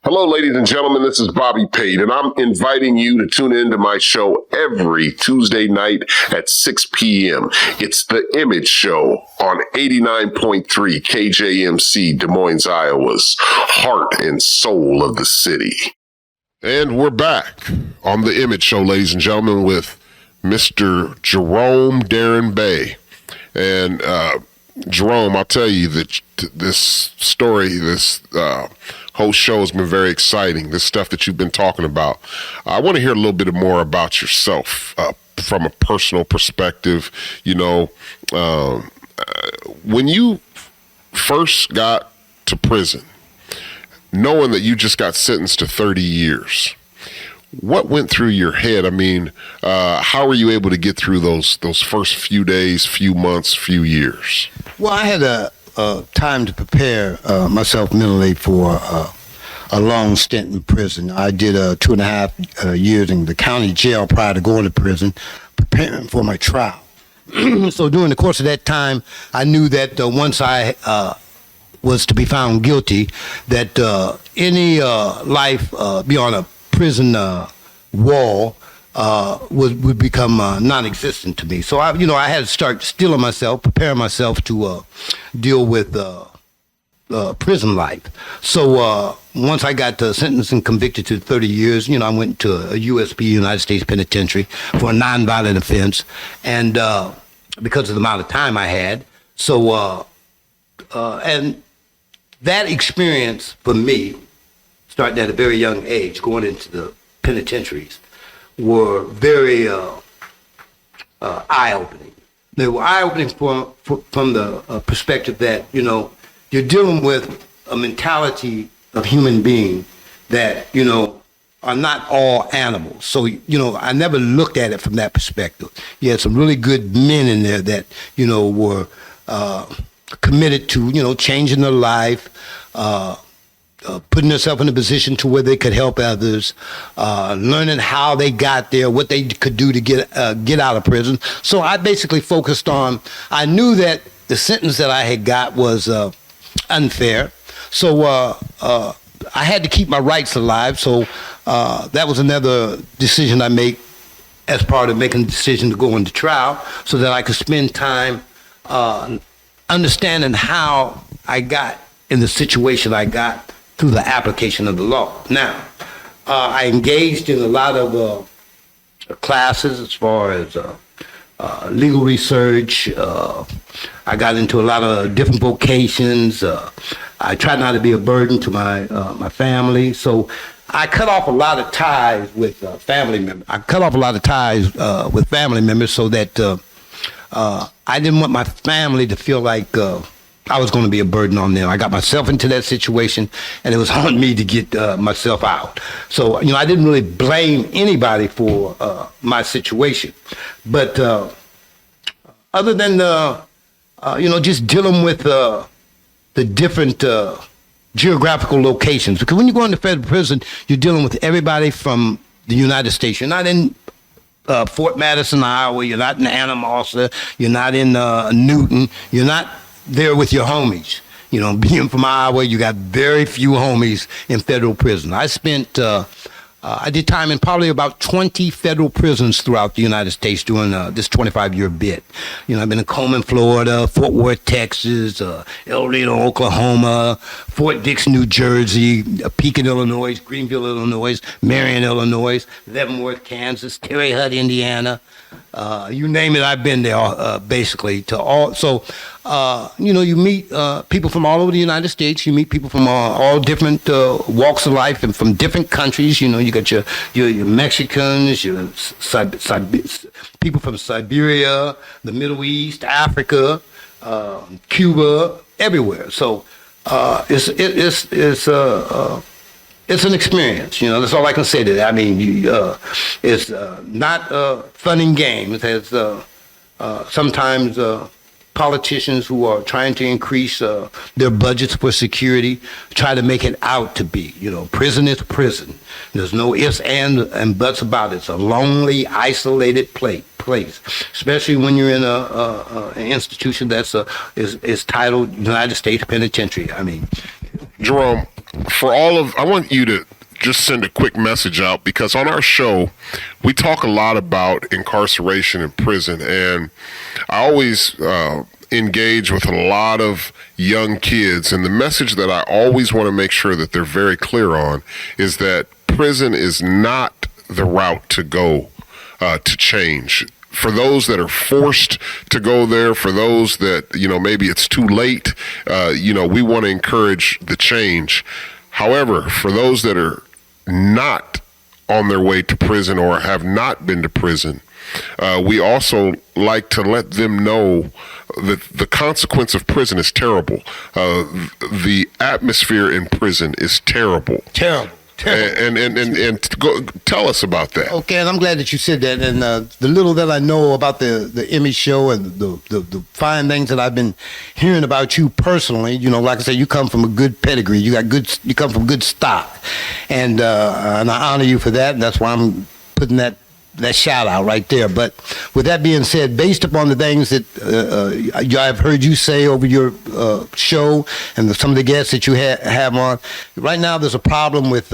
Hello, ladies and gentlemen, this is Bobby Pate, and I'm inviting you to tune into my show every Tuesday night at 6 p.m. It's The Image Show on 89.3 KJMC, Des Moines, Iowa's heart and soul of the city. And we're back on The Image Show, ladies and gentlemen, with Mr. Jerome Daring Bay. And Jerome, I'll tell you that this story, this whole show has been very exciting. This stuff that you've been talking about. I want to hear a little bit more about yourself from a personal perspective. When you first got to prison, knowing that you just got sentenced to 30 years, what went through your head? I mean, how were you able to get through those first few days, few months, few years? Well, I had a time to prepare myself mentally for a long stint in prison. I did 2.5 years in the county jail prior to going to prison, preparing for my trial. So during the course of that time, I knew that once I was to be found guilty, that any life beyond a prison wall would become non-existent to me. So I had to start steeling myself, preparing myself to deal with prison life. So once I got sentenced and convicted to 30 years, I went to a USP, United States Penitentiary, for a nonviolent offense, and because of the amount of time I had. So and that experience for me, starting at a very young age, going into the penitentiaries, were very eye-opening. They were eye-opening from the perspective that, you're dealing with a mentality of human being that, are not all animals. So, I never looked at it from that perspective. You had some really good men in there that, were committed to, changing their life, putting themselves in a position to where they could help others, learning how they got there, what they could do to get out of prison. So I basically focused on, I knew that the sentence that I had got was unfair. So I had to keep my rights alive. So that was another decision I made as part of making the decision to go into trial, so that I could spend time understanding how I got in the situation I got through the application of the law. Now, I engaged in a lot of classes as far as legal research. I got into a lot of different vocations. I tried not to be a burden to my family. So I cut off a lot of ties with family members. I cut off a lot of ties with family members so that I didn't want my family to feel like I was going to be a burden on them. I got myself into that situation, and it was on me to get myself out. So, I didn't really blame anybody for my situation. But other than, just dealing with the different geographical locations, because when you go into federal prison, you're dealing with everybody from the United States. You're not in Fort Madison, Iowa. You're not in Anamosa. You're not in Newton. You're not there with your homies. Being from Iowa, you got very few homies in federal prison. I did time in probably about 20 federal prisons throughout the United States during this 25-year bit. I've been in Coleman, Florida, Fort Worth, Texas, El Reno, Oklahoma, Fort Dix, New Jersey, Pekin, Illinois, Greenville, Illinois, Marion, Illinois, Leavenworth, Kansas, Terre Haute, Indiana. You name it, I've been there basically to all. So, you meet people from all over the United States. You meet people from all different walks of life and from different countries. You got your Mexicans, your people from Siberia, the Middle East, Africa, Cuba, everywhere. So it's an experience. That's all I can say to that. I mean, it's not a fun and game. It has sometimes politicians who are trying to increase their budgets for security try to make it out to be, prison is prison. There's no ifs, and buts about it. It's a lonely, isolated place, especially when you're in an institution that's is titled United States Penitentiary. I mean, Jerome, I want you to just send a quick message out, because on our show, we talk a lot about incarceration in prison, and I always engage with a lot of young kids, and the message that I always want to make sure that they're very clear on is that prison is not the route to go to change. For those that are forced to go there, for those that, maybe it's too late, we want to encourage the change. However, for those that are not on their way to prison or have not been to prison, we also like to let them know that the consequence of prison is terrible. The atmosphere in prison is terrible. Terrible. and go, tell us about that. Okay, and I'm glad that you said that. And the little that I know about the Image show and the fine things that I've been hearing about you personally, you know, like I said, you come from a good pedigree. You come from good stock, and I honor you for that. And that's why I'm putting that shout out right there. But with that being said, based upon the things that I've heard you say over your show and some of the guests that you have on, right now there's a problem with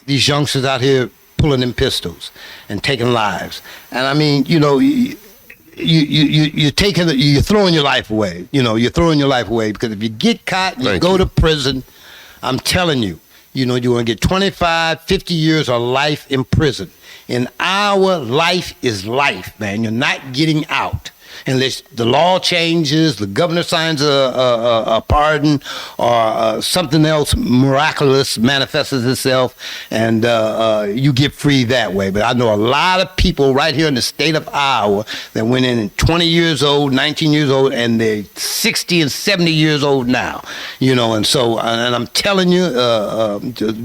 these youngsters out here pulling them pistols and taking lives. And I mean, you know, you're throwing your life away. You know, you're throwing your life away, because if you get caught and you go to prison, I'm telling you, you know, you're going to get 25, 50 years of life in prison. In our life is life, man. You're not getting out unless the law changes, the governor signs a pardon, or something else miraculous manifests itself, and you get free that way. But I know a lot of people right here in the state of Iowa that went in 20 years old, 19 years old, and they're 60 and 70 years old now. You know, and so, and I'm telling you,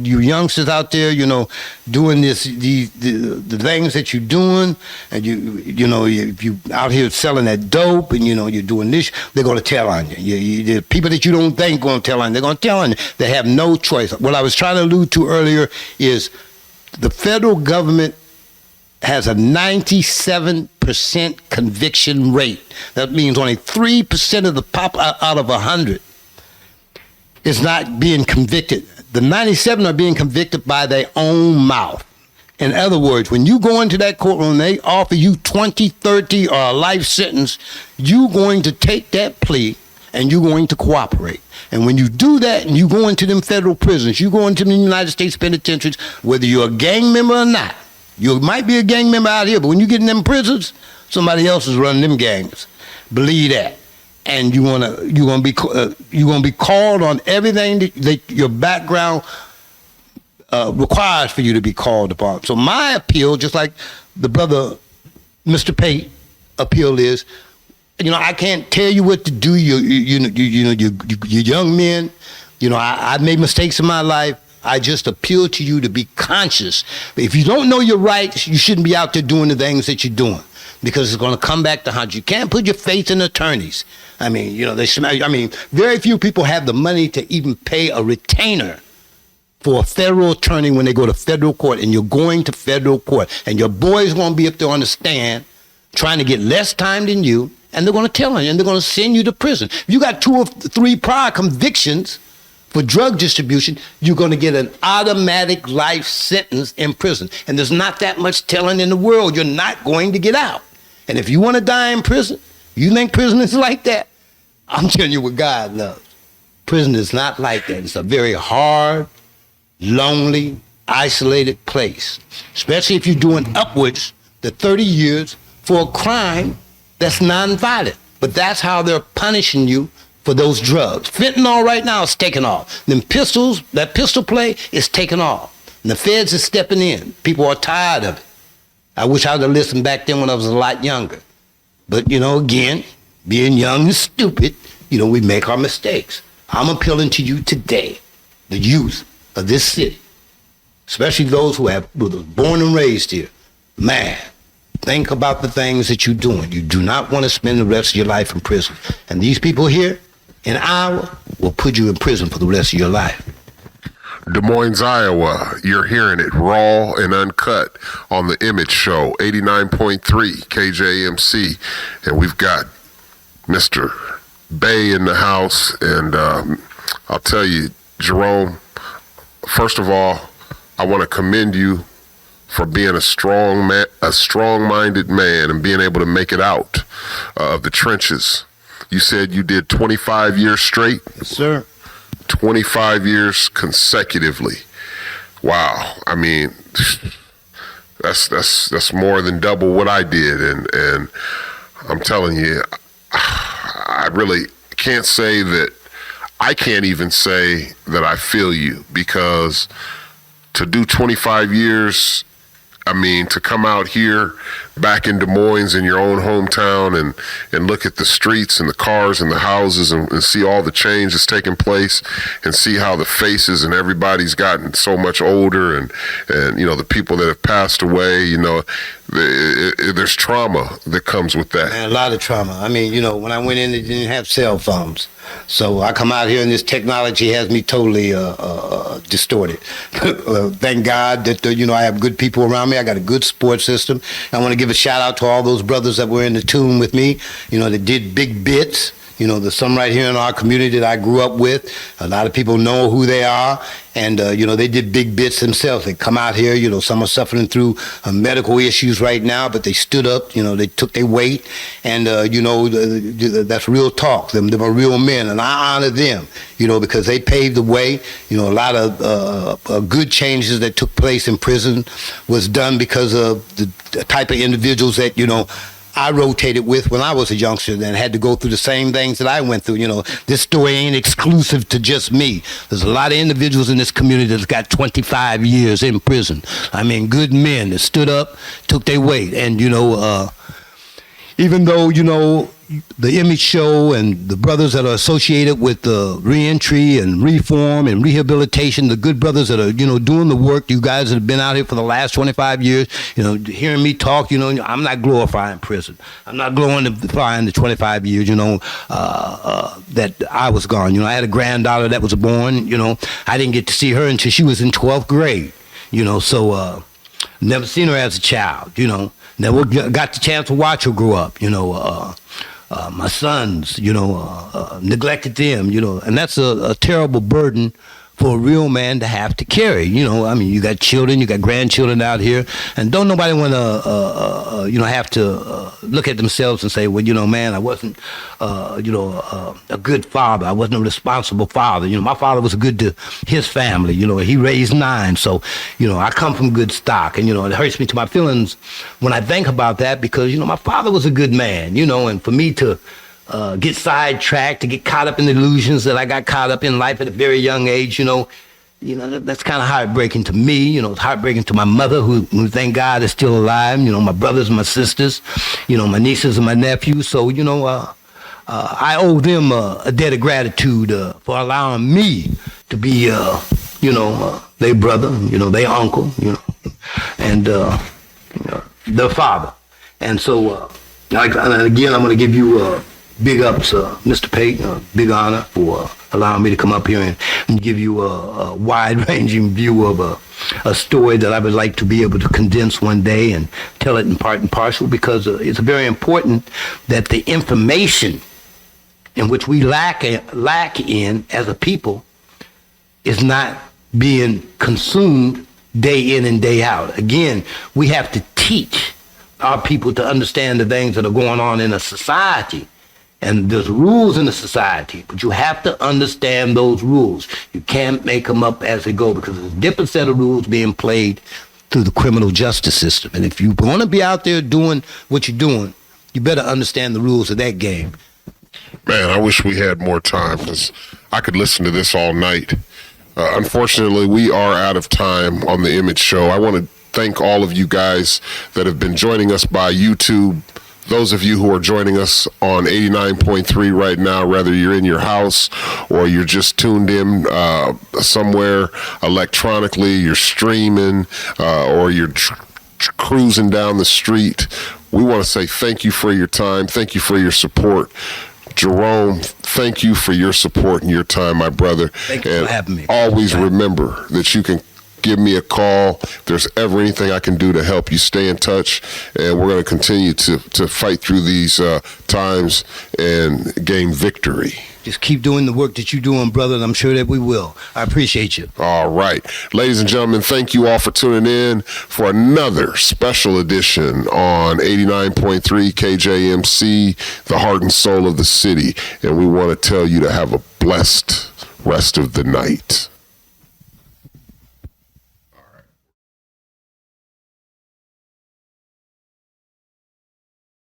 you youngsters out there, you know, doing the things that you're doing, and you know, if you out here selling that dope, and you know you're doing this, they're going to tell on you. The people that you don't think going to tell on you, they're going to tell on you. They have no choice. What I was trying to allude to earlier is the federal government has a 97% conviction rate. That means only 3% of the pop out of 100 is not being convicted. The 97 are being convicted by their own mouth. In other words, when you go into that courtroom, they offer you 20, 30, or a life sentence, you're going to take that plea and you're going to cooperate. And when you do that and you go into them federal prisons, you go into the United States penitentiaries, whether you're a gang member or not, you might be a gang member out here, but when you get in them prisons, somebody else is running them gangs. Believe that. And you're gonna be called on everything that your background requires for you to be called upon. So my appeal, just like the brother Mr. Pate appeal is, you know, I can't tell you what to do. You young men, you know, I made mistakes in my life. I just appeal to you to be conscious. If you don't know your rights, you shouldn't be out there doing the things that you're doing, because it's going to come back to haunt you. You can't put your faith in attorneys. I mean, you know, very few people have the money to even pay a retainer for a federal attorney when they go to federal court, and you're going to federal court, and your boy's going to be up there on the stand trying to get less time than you, and they're going to tell you, and they're going to send you to prison. If you got 2 or 3 prior convictions for drug distribution, you're going to get an automatic life sentence in prison. And there's not that much telling in the world. You're not going to get out. And if you want to die in prison, you think prison is like that? I'm telling you what God loves. Prison is not like that. It's a very hard, lonely, isolated place, especially if you're doing upwards to 30 years for a crime that's nonviolent. But that's how they're punishing you for those drugs. Fentanyl right now is taking off. Them pistols, that pistol play is taking off. And the feds are stepping in. People are tired of it. I wish I'd have listened back then when I was a lot younger. But, you know, again, being young and stupid, you know, we make our mistakes. I'm appealing to you today, the youth of this city, especially those who were born and raised here. Man, think about the things that you're doing. You do not want to spend the rest of your life in prison. And these people here in Iowa will put you in prison for the rest of your life. Des Moines, Iowa, you're hearing it raw and uncut on the Image Show, 89.3 KJMC. And we've got Mr. Bay in the house. And I'll tell you, Jerome, first of all, I want to commend you for being a strong-minded man and being able to make it out of the trenches. You said you did 25 years straight? Yes, sir. 25 years consecutively. Wow. I mean, that's more than double what I did. And I'm telling you, I really can't say that. I can't even say that I feel you, because to do 25 years, I mean, to come out here, back in Des Moines, in your own hometown, and look at the streets and the cars and the houses and see all the change that's taking place, and see how the faces and everybody's gotten so much older, and the people that have passed away, there's trauma that comes with that. Man, a lot of trauma. I mean, when I went in, they didn't have cell phones. So I come out here and this technology has me totally distorted. Thank God that, I have good people around me. I got a good support system. I want to give a shout out to all those brothers that were in the tune with me, that did big bits. There's some right here in our community that I grew up with. A lot of people know who they are. And, they did big bits themselves. They come out here, some are suffering through medical issues right now, but they stood up, they took their weight. And, that's real talk. Them are real men. And I honor them, because they paved the way. A lot of good changes that took place in prison was done because of the type of individuals that, I rotated with when I was a youngster and had to go through the same things that I went through. This story ain't exclusive to just me. There's a lot of individuals in this community that's got 25 years in prison. I mean, good men that stood up, took their weight. And, even though, the Image Show and the brothers that are associated with the reentry and reform and rehabilitation, the good brothers that are, doing the work, you guys that have been out here for the last 25 years, hearing me talk, I'm not glorifying prison. I'm not glorifying the 25 years, that I was gone. I had a granddaughter that was born, I didn't get to see her until she was in 12th grade, so never seen her as a child, never got the chance to watch her grow up, my sons, neglected them, and that's a terrible burden for a real man to have to carry. You got children, you got grandchildren out here, and don't nobody want to, have to look at themselves and say, well, man, I wasn't, a good father. I wasn't a responsible father. My father was good to his family. He raised 9, so, I come from good stock, and, it hurts me to my feelings when I think about that because, my father was a good man, and for me to get sidetracked, to get caught up in the illusions that I got caught up in life at a very young age, that's kind of heartbreaking to me. It's heartbreaking to my mother, who thank God is still alive. My brothers and my sisters, my nieces and my nephews. So, I owe them a debt of gratitude for allowing me to be, their brother, their uncle, and their father. And so, again, I'm going to give you big ups, Mr. Payton, big honor for allowing me to come up here and give you a wide-ranging view of a story that I would like to be able to condense one day and tell it in part and parcel, because it's very important that the information in which we lack in as a people is not being consumed day in and day out. Again, we have to teach our people to understand the things that are going on in a society. And there's rules in the society, but you have to understand those rules. You can't make them up as they go, because there's a different set of rules being played through the criminal justice system. And if you want to be out there doing what you're doing, you better understand the rules of that game. Man, I wish we had more time, because I could listen to this all night. Unfortunately, we are out of time on the Image Show. I want to thank all of you guys that have been joining us by YouTube. Those of you who are joining us on 89.3 right now, whether you're in your house or you're just tuned in somewhere electronically, you're streaming, or you're cruising down the street, we want to say thank you for your time. Thank you for your support. Jerome, thank you for your support and your time, my brother. Thank you for having me. Always remember that you can give me a call if there's ever anything I can do to help you. Stay in touch, and we're going to continue to fight through these times and gain victory. Just keep doing the work that you're doing, brother, and I'm sure that we will. I appreciate you. All right. Ladies and gentlemen, thank you all for tuning in for another special edition on 89.3 KJMC, the heart and soul of the city. And we want to tell you to have a blessed rest of the night.